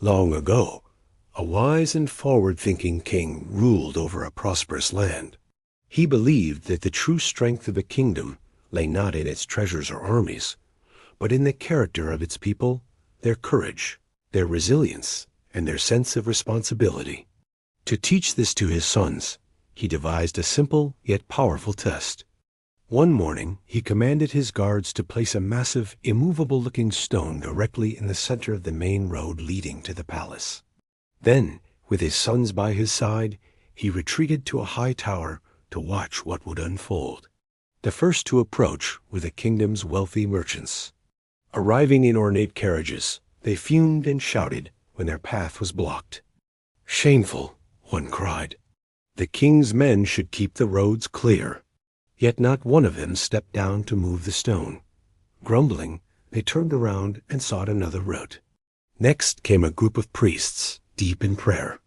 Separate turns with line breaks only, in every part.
Long ago, a wise and forward-thinking king ruled over a prosperous land. He believed that the true strength of a kingdom lay not in its treasures or armies, but in the character of its people, their courage, their resilience, and their sense of responsibility. To teach this to his sons, he devised a simple yet powerful test. One morning, he commanded his guards to place a massive, immovable-looking stone directly in the center of the main road leading to the palace. Then, with his sons by his side, he retreated to a high tower to watch what would unfold. The first to approach were the kingdom's wealthy merchants. Arriving in ornate carriages, they fumed and shouted when their path was blocked. "Shameful," one cried. "The king's men should keep the roads clear." Yet not one of them stepped down to move the stone. Grumbling, they turned around and sought another route. Next came a group of priests, deep in prayer.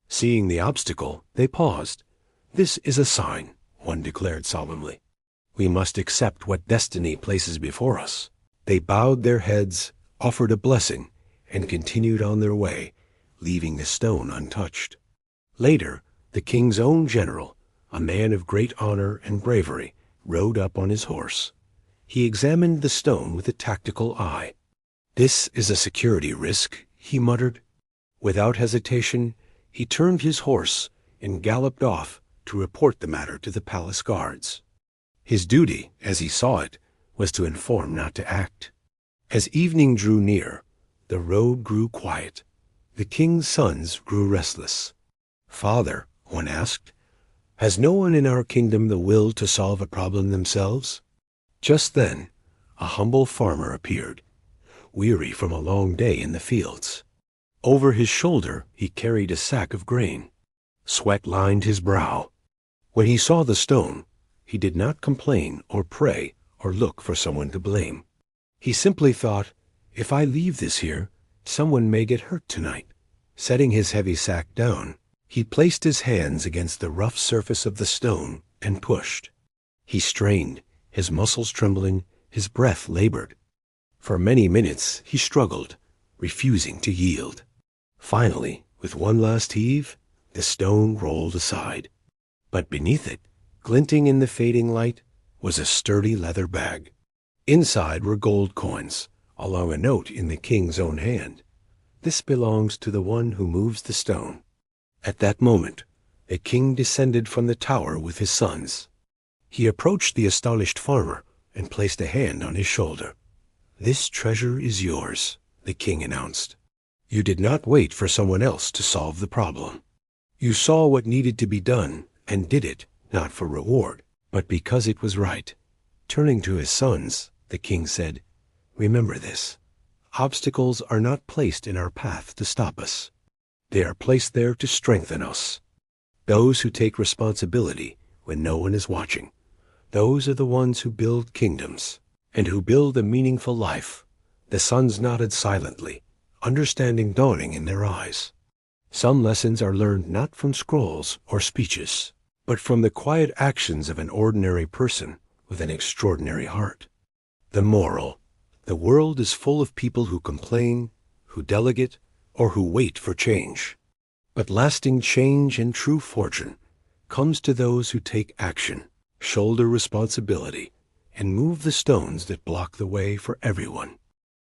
Seeing the obstacle, they paused. "This is a sign," one declared solemnly. "We must accept what destiny places before us." They bowed their heads, offered a blessing, and continued on their way, leaving the stone untouched. Later, the king's own general, a man of great honor and bravery, rode up on his horse. He examined the stone with a tactical eye. "This is a security risk," he muttered. Without hesitation, he turned his horse and galloped off to report the matter to the palace guards. His duty, as he saw it, was to inform, not to act. As evening drew near, the road grew quiet. The king's sons grew restless. "Father," one asked, "has no one in our kingdom the will to solve a problem themselves?" Just then, a humble farmer appeared, weary from a long day in the fields. Over his shoulder he carried a sack of grain. Sweat lined his brow. When he saw the stone, he did not complain or pray or look for someone to blame. He simply thought, "If I leave this here, someone may get hurt tonight." Setting his heavy sack down, he placed his hands against the rough surface of the stone and pushed. He strained, his muscles trembling, his breath labored. For many minutes he struggled, refusing to yield. Finally, with one last heave, the stone rolled aside. But beneath it, glinting in the fading light, was a sturdy leather bag. Inside were gold coins, along a note in the king's own hand. "This belongs to the one who moves the stone." At that moment, the king descended from the tower with his sons. He approached the astonished farmer and placed a hand on his shoulder. "This treasure is yours," the king announced. "You did not wait for someone else to solve the problem. You saw what needed to be done and did it, not for reward, but because it was right." Turning to his sons, the king said, "Remember this. Obstacles are not placed in our path to stop us. They are placed there to strengthen us. Those who take responsibility when no one is watching, those are the ones who build kingdoms and who build a meaningful life." The sons nodded silently, understanding dawning in their eyes. Some lessons are learned not from scrolls or speeches, but from the quiet actions of an ordinary person with an extraordinary heart. The moral: the world is full of people who complain, who delegate, or who wait for change. But lasting change and true fortune comes to those who take action, shoulder responsibility, and move the stones that block the way for everyone.